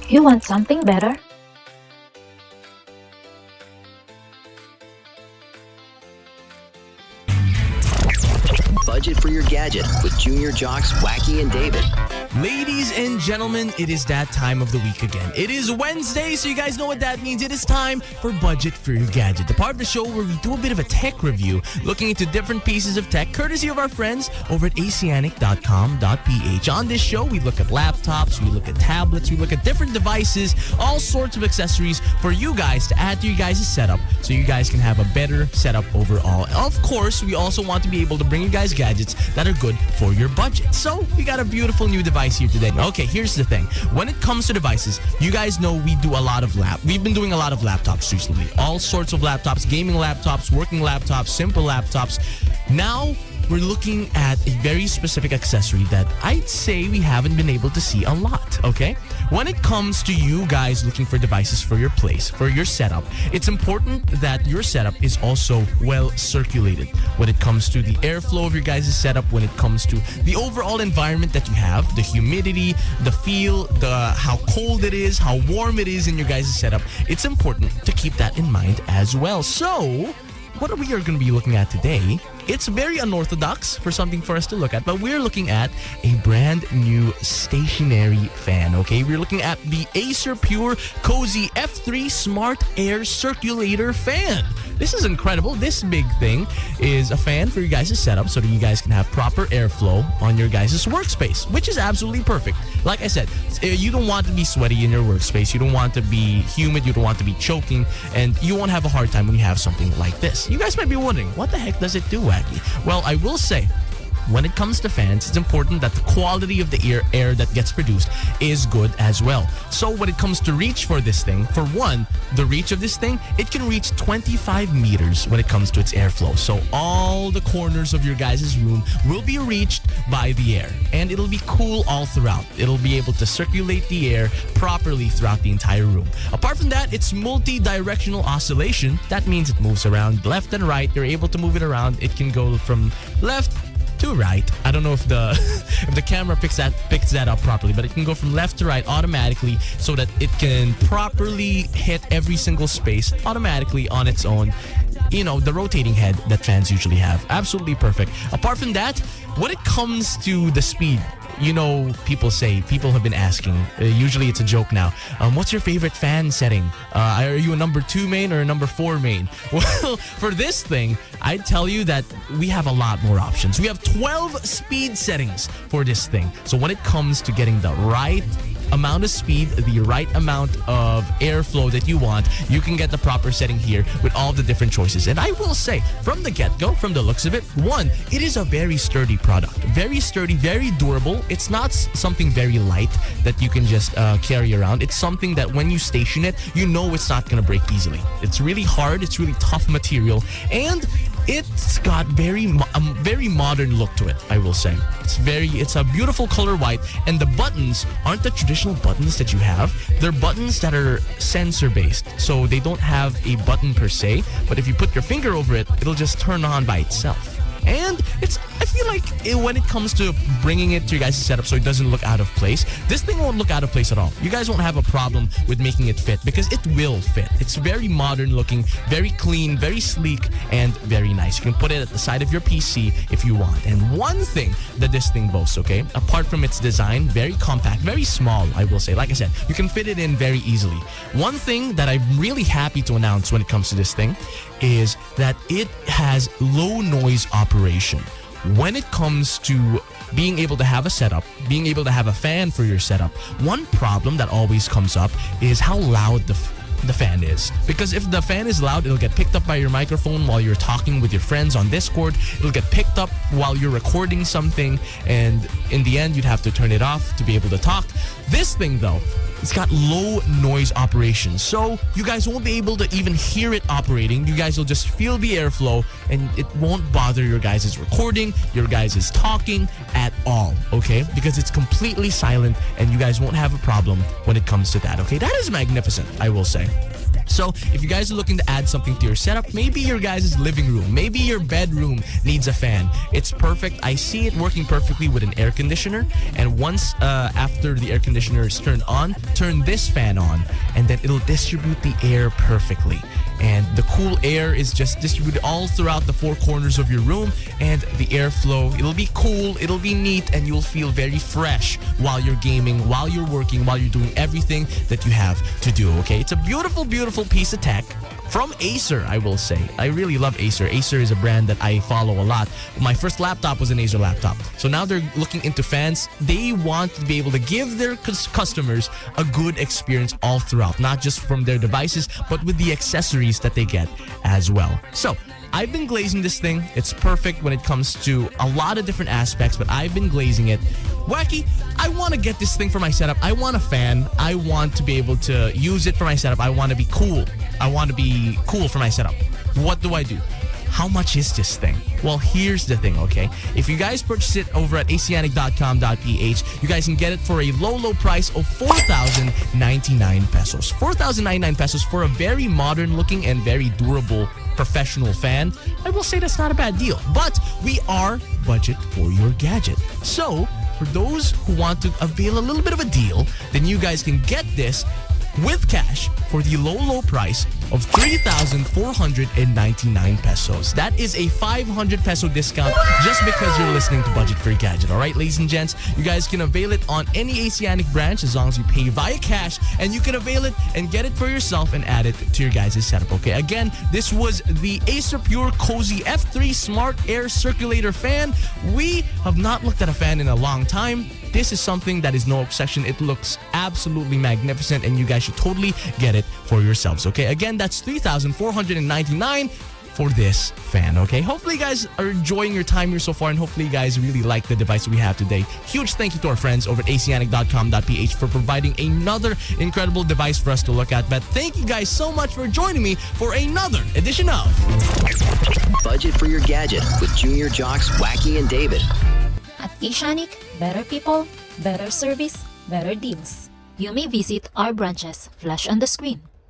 You want something better? Budget for your gadget with Junior Jocks, Wacky, and David. Ladies and gentlemen, it is that time of the week again. It is Wednesday, so you guys know what that means. It is time for Budget for Your Gadget, the part of the show where we do a bit of a tech review, looking into different pieces of tech, courtesy of our friends over at asianic.com.ph. On this show, we look at laptops, we look at tablets, we look at different devices, all sorts of accessories for you guys to add to your guys' setup so you guys can have a better setup overall. Of course, we also want to be able to bring you guys gadgets that are good for your budget. So, we got a beautiful new device here today. Okay, here's the thing. When it comes to devices, you guys know we've been doing a lot of laptops recently. All sorts of laptops, gaming laptops, working laptops, simple laptops. Now, we're looking at a very specific accessory that I'd say we haven't been able to see a lot, okay? When it comes to you guys looking for devices for your place, for your setup, it's important that your setup is also well circulated. When it comes to the airflow of your guys' setup, when it comes to the overall environment that you have, the humidity, the feel, how cold it is, how warm it is in your guys' setup, it's important to keep that in mind as well. So, what we are going to be looking at today, it's very unorthodox for something for us to look at, but we're looking at a brand new stationary fan, okay? We're looking at the Acer Pure Cozy F3 Smart Air Circulator Fan. This is incredible. This big thing is a fan for you guys' setup so that you guys can have proper airflow on your guys' workspace, which is absolutely perfect. Like I said, you don't want to be sweaty in your workspace. You don't want to be humid. You don't want to be choking. And you won't have a hard time when you have something like this. You guys might be wondering, what the heck does it do, Wacky? Well, I will say, when it comes to fans, it's important that the quality of the air that gets produced is good as well. So when it comes to reach for this thing, for one, the reach of this thing, it can reach 25 meters when it comes to its airflow. So all the corners of your guys' room will be reached by the air. And it'll be cool all throughout. It'll be able to circulate the air properly throughout the entire room. Apart from that, it's multi-directional oscillation. That means it moves around left and right. You're able to move it around. It can go from left to right. I don't know if the if the camera picks that up properly, but it can go from left to right automatically so that it can properly hit every single space automatically on its own. You know, the rotating head that fans usually have. Absolutely perfect. Apart from that, when it comes to the speed, you know, people have been asking, usually it's a joke now, what's your favorite fan setting? Are you a number 2 main or a number 4 main? Well, for this thing, I'd tell you that we have a lot more options. We have 12 speed settings for this thing. So when it comes to getting the right amount of speed, the right amount of airflow that you want, you can get the proper setting here with all the different choices. And I will say, from the get-go, from the looks of it, one, it is a very sturdy product. Very sturdy, very durable. It's not something very light that you can just carry around. It's something that when you station it, you know it's not going to break easily. It's really hard. It's really tough material. And it's got very modern look to it, I will say. It's a beautiful color white, and the buttons aren't the traditional buttons that you have. They're buttons that are sensor based, so they don't have a button per se, but if you put your finger over it, it'll just turn on by itself. And I feel like when it comes to bringing it to your guys' setup so it doesn't look out of place, this thing won't look out of place at all. You guys won't have a problem with making it fit because it will fit. It's very modern looking, very clean, very sleek, and very nice. You can put it at the side of your PC if you want. And one thing that this thing boasts, okay, apart from its design, very compact, very small, I will say. Like I said, you can fit it in very easily. One thing that I'm really happy to announce when it comes to this thing is that it has low noise operation. When it comes to being able to have a setup, being able to have a fan for your setup, one problem that always comes up is how loud the fan is. Because if the fan is loud, it'll get picked up by your microphone while you're talking with your friends on Discord. It'll get picked up while you're recording something, and in the end, you'd have to turn it off to be able to talk. This thing, though, it's got low noise operation, so you guys won't be able to even hear it operating. You guys will just feel the airflow, and it won't bother your guys' recording, your guys' talking at all, okay? Because it's completely silent, and you guys won't have a problem when it comes to that, okay? That is magnificent, I will say. So if you guys are looking to add something to your setup, maybe your guys' living room, maybe your bedroom needs a fan, it's perfect. I see it working perfectly with an air conditioner. And once after the air conditioner is turned on, turn this fan on, and then it'll distribute the air perfectly. And the cool air is just distributed all throughout the four corners of your room, and the airflow, it'll be cool, it'll be neat, and you'll feel very fresh while you're gaming, while you're working, while you're doing everything that you have to do, okay? It's a beautiful, beautiful piece of tech from Acer, I will say. I really love Acer. Acer is a brand that I follow a lot. My first laptop was an Acer laptop. So now they're looking into fans. They want to be able to give their customers a good experience all throughout, not just from their devices, but with the accessories that they get as well. So I've been glazing this thing. It's perfect when it comes to a lot of different aspects, but I've been glazing it. Wacky, I want to get this thing for my setup. I want a fan. I want to be able to use it for my setup. I want to be cool. I want to be cool for my setup. What do I do? How much is this thing? Well, here's the thing, okay? If you guys purchase it over at asianic.com.ph, you guys can get it for a low, low price of 4,099 pesos. 4,099 pesos for a very modern looking and very durable professional fan. I will say that's not a bad deal, but we are budget for your gadget. So for those who want to avail a little bit of a deal, then you guys can get this with cash for the low, low price of 3,499 pesos. That is a 500 peso discount just because you're listening to Budget for Your Gadget. All right, ladies and gents, you guys can avail it on any Asianic branch as long as you pay via cash, and you can avail it and get it for yourself and add it to your guys' setup, okay? Again, this was the Acer Pure Cozy F3 Smart Air Circulator Fan. We have not looked at a fan in a long time. This is something that is no obsession. It looks absolutely magnificent, and you guys should totally get it for yourselves, okay? Again, that's 3,499 for this fan, okay? Hopefully you guys are enjoying your time here so far, and hopefully you guys really like the device we have today. Huge thank you to our friends over at asianic.com.ph for providing another incredible device for us to look at. But thank you guys so much for joining me for another edition of Budget for Your Gadget with Junior Jocks, Wacky, and David. At Asianic, better people, better service, better deals. You may visit our branches, flash on the screen.